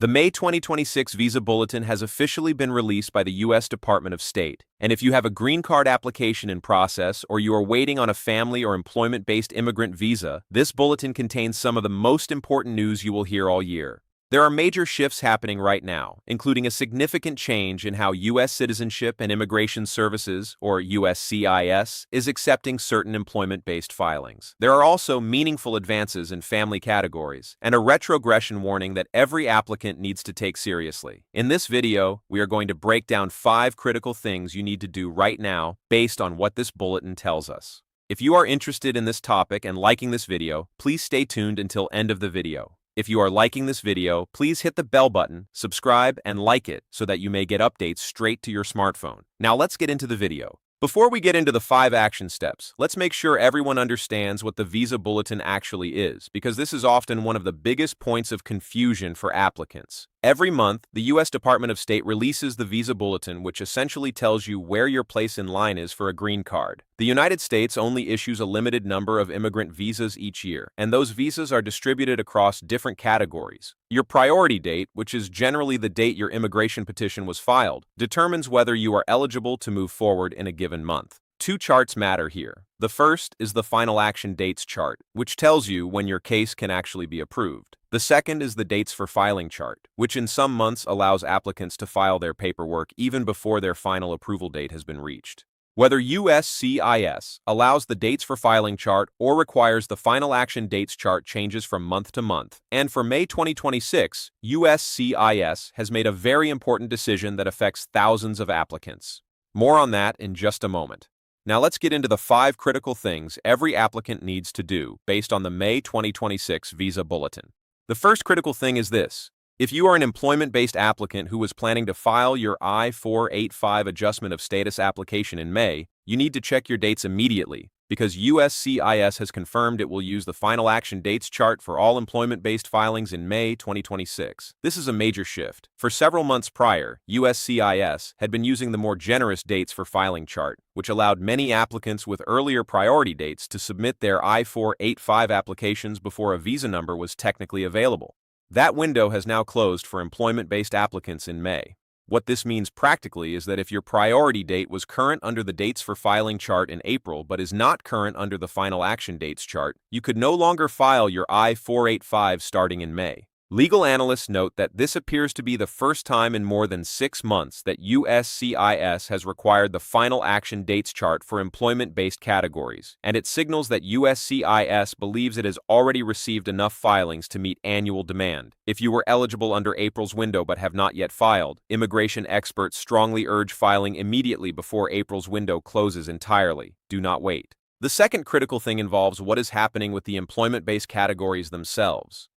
The May 2026 Visa Bulletin has officially been released by the U.S. Department of State, and if you have a green card application in process or you are waiting on a family or employment-based immigrant visa, this bulletin contains some of the most important news you will hear all year. There are major shifts happening right now, including a significant change in how U.S. Citizenship and Immigration Services, or USCIS, is accepting certain employment-based filings. There are also meaningful advances in family categories, and a retrogression warning that every applicant needs to take seriously. In this video, we are going to break down 5 critical things you need to do right now based on what this bulletin tells us. If you are interested in this topic and liking this video, please stay tuned until end of the video. If you are liking this video, please hit the bell button, subscribe, and like it so that you may get updates straight to your smartphone. Now let's get into the video. Before we get into the 5 action steps, let's make sure everyone understands what the Visa Bulletin actually is, because this is often one of the biggest points of confusion for applicants. Every month, the U.S. Department of State releases the Visa Bulletin, which essentially tells you where your place in line is for a green card. The United States only issues a limited number of immigrant visas each year, and those visas are distributed across different categories. Your priority date, which is generally the date your immigration petition was filed, determines whether you are eligible to move forward in a given month. 2 charts matter here. The first is the final action dates chart, which tells you when your case can actually be approved. The second is the dates for filing chart, which in some months allows applicants to file their paperwork even before their final approval date has been reached. Whether USCIS allows the dates for filing chart or requires the final action dates chart changes from month to month. And for May 2026, USCIS has made a very important decision that affects thousands of applicants. More on that in just a moment. Now let's get into the 5 critical things every applicant needs to do based on the May 2026 Visa Bulletin. The first critical thing is this. If you are an employment-based applicant who was planning to file your I-485 adjustment of status application in May, you need to check your dates immediately, because USCIS has confirmed it will use the final action dates chart for all employment-based filings in May 2026. This is a major shift. For several months prior, USCIS had been using the more generous dates for filing chart, which allowed many applicants with earlier priority dates to submit their I-485 applications before a visa number was technically available. That window has now closed for employment-based applicants in May. What this means practically is that if your priority date was current under the dates for filing chart in April but is not current under the final action dates chart, you could no longer file your I-485 starting in May. Legal analysts note that this appears to be the first time in more than 6 months that USCIS has required the final action dates chart for employment-based categories, and it signals that USCIS believes it has already received enough filings to meet annual demand. If you were eligible under April's window but have not yet filed, immigration experts strongly urge filing immediately before April's window closes entirely. Do not wait. The second critical thing involves what is happening with the employment-based categories themselves.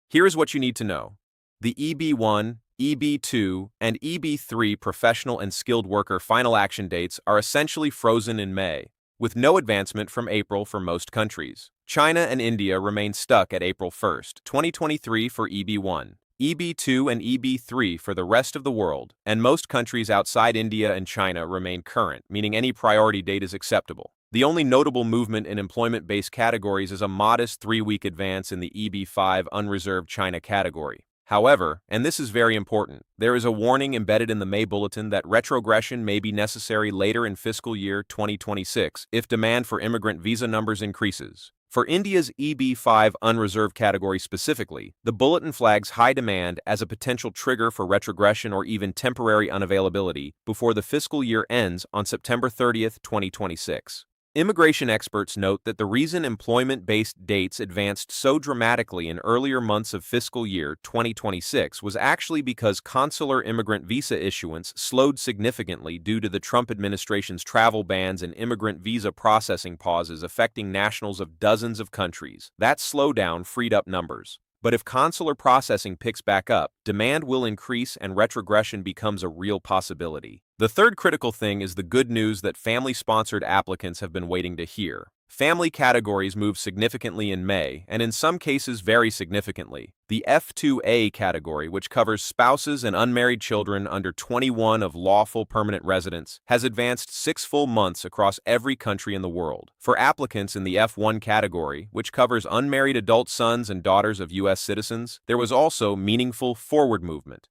Here is what you need to know. The EB1, EB2, and EB3 professional and skilled worker final action dates are essentially frozen in May, with no advancement from April for most countries. China and India remain stuck at April 1, 2023 for EB1, EB2 and EB3 for the rest of the world, and most countries outside India and China remain current, meaning any priority date is acceptable. The only notable movement in employment-based categories is a modest 3-week advance in the EB5 unreserved China category. However, and this is very important, there is a warning embedded in the May Bulletin that retrogression may be necessary later in fiscal year 2026 if demand for immigrant visa numbers increases. For India's EB5 unreserved category specifically, the bulletin flags high demand as a potential trigger for retrogression or even temporary unavailability before the fiscal year ends on September 30, 2026. Immigration experts note that the reason employment-based dates advanced so dramatically in earlier months of fiscal year 2026 was actually because consular immigrant visa issuance slowed significantly due to the Trump administration's travel bans and immigrant visa processing pauses affecting nationals of dozens of countries. That slowdown freed up numbers. But if consular processing picks back up, demand will increase and retrogression becomes a real possibility. The third critical thing is the good news that family-sponsored applicants have been waiting to hear. Family categories move significantly in May, and in some cases very significantly. The F2A category, which covers spouses and unmarried children under 21 of lawful permanent residents, has advanced 6 full months across every country in the world. For applicants in the F1 category, which covers unmarried adult sons and daughters of U.S. citizens, there was also meaningful forward movement.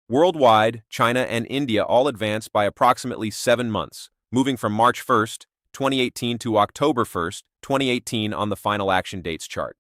Worldwide, China and India all advanced by approximately 7 months, moving from March 1st, 2018 to October 1st, 2018 on the final action dates chart.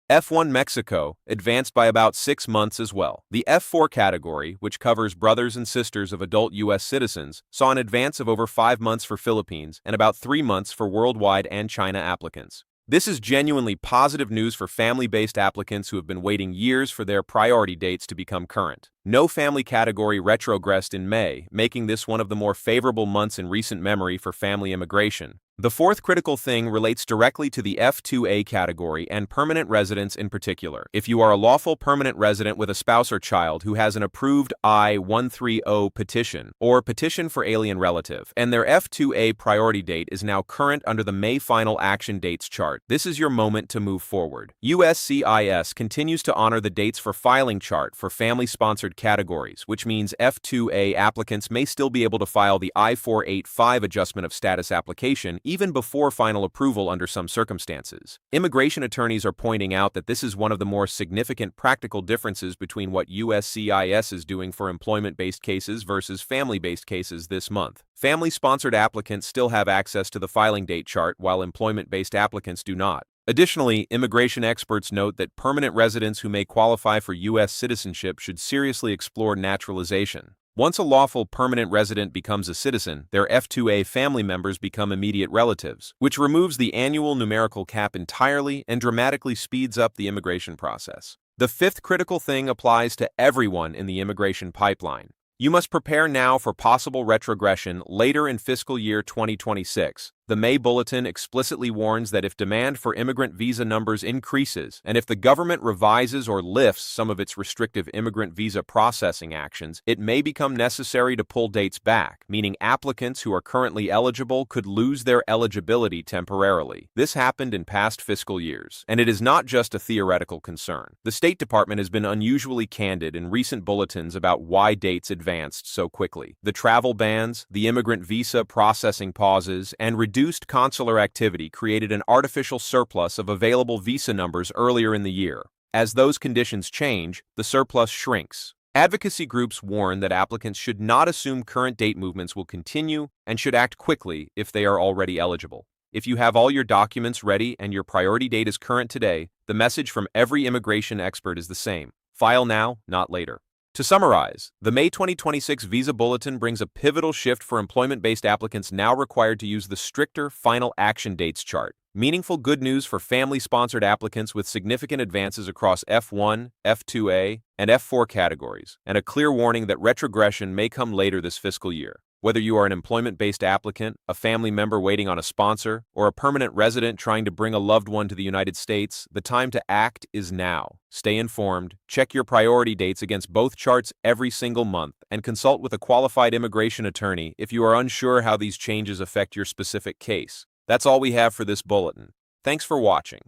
F1 Mexico advanced by about 6 months as well. The F4 category, which covers brothers and sisters of adult U.S. citizens, saw an advance of over 5 months for Philippines and about 3 months for worldwide and China applicants. This is genuinely positive news for family-based applicants who have been waiting years for their priority dates to become current. No family category retrogressed in May, making this one of the more favorable months in recent memory for family immigration. The fourth critical thing relates directly to the F2A category and permanent residents in particular. If you are a lawful permanent resident with a spouse or child who has an approved I-130 petition or petition for alien relative, and their F2A priority date is now current under the May final action dates chart, this is your moment to move forward. USCIS continues to honor the dates for filing chart for family-sponsored categories, which means F2A applicants may still be able to file the I-485 adjustment of status application even before final approval under some circumstances. Immigration attorneys are pointing out that this is one of the more significant practical differences between what USCIS is doing for employment-based cases versus family-based cases this month. Family-sponsored applicants still have access to the filing date chart, while employment-based applicants do not. Additionally, immigration experts note that permanent residents who may qualify for U.S. citizenship should seriously explore naturalization. Once a lawful permanent resident becomes a citizen, their F2A family members become immediate relatives, which removes the annual numerical cap entirely and dramatically speeds up the immigration process. The fifth critical thing applies to everyone in the immigration pipeline. You must prepare now for possible retrogression later in fiscal year 2026. The May Bulletin explicitly warns that if demand for immigrant visa numbers increases, and if the government revises or lifts some of its restrictive immigrant visa processing actions, it may become necessary to pull dates back, meaning applicants who are currently eligible could lose their eligibility temporarily. This happened in past fiscal years, and it is not just a theoretical concern. The State Department has been unusually candid in recent bulletins about why dates advanced so quickly. The travel bans, the immigrant visa processing pauses, and reduced consular activity created an artificial surplus of available visa numbers earlier in the year. As those conditions change, the surplus shrinks. Advocacy groups warn that applicants should not assume current date movements will continue and should act quickly if they are already eligible. If you have all your documents ready and your priority date is current today, the message from every immigration expert is the same: file now, not later. To summarize, the May 2026 Visa Bulletin brings a pivotal shift for employment-based applicants now required to use the stricter final action dates chart. Meaningful good news for family-sponsored applicants with significant advances across F1, F2A, and F4 categories, and a clear warning that retrogression may come later this fiscal year. Whether you are an employment-based applicant, a family member waiting on a sponsor, or a permanent resident trying to bring a loved one to the United States, the time to act is now. Stay informed, check your priority dates against both charts every single month, and consult with a qualified immigration attorney if you are unsure how these changes affect your specific case. That's all we have for this bulletin. Thanks for watching.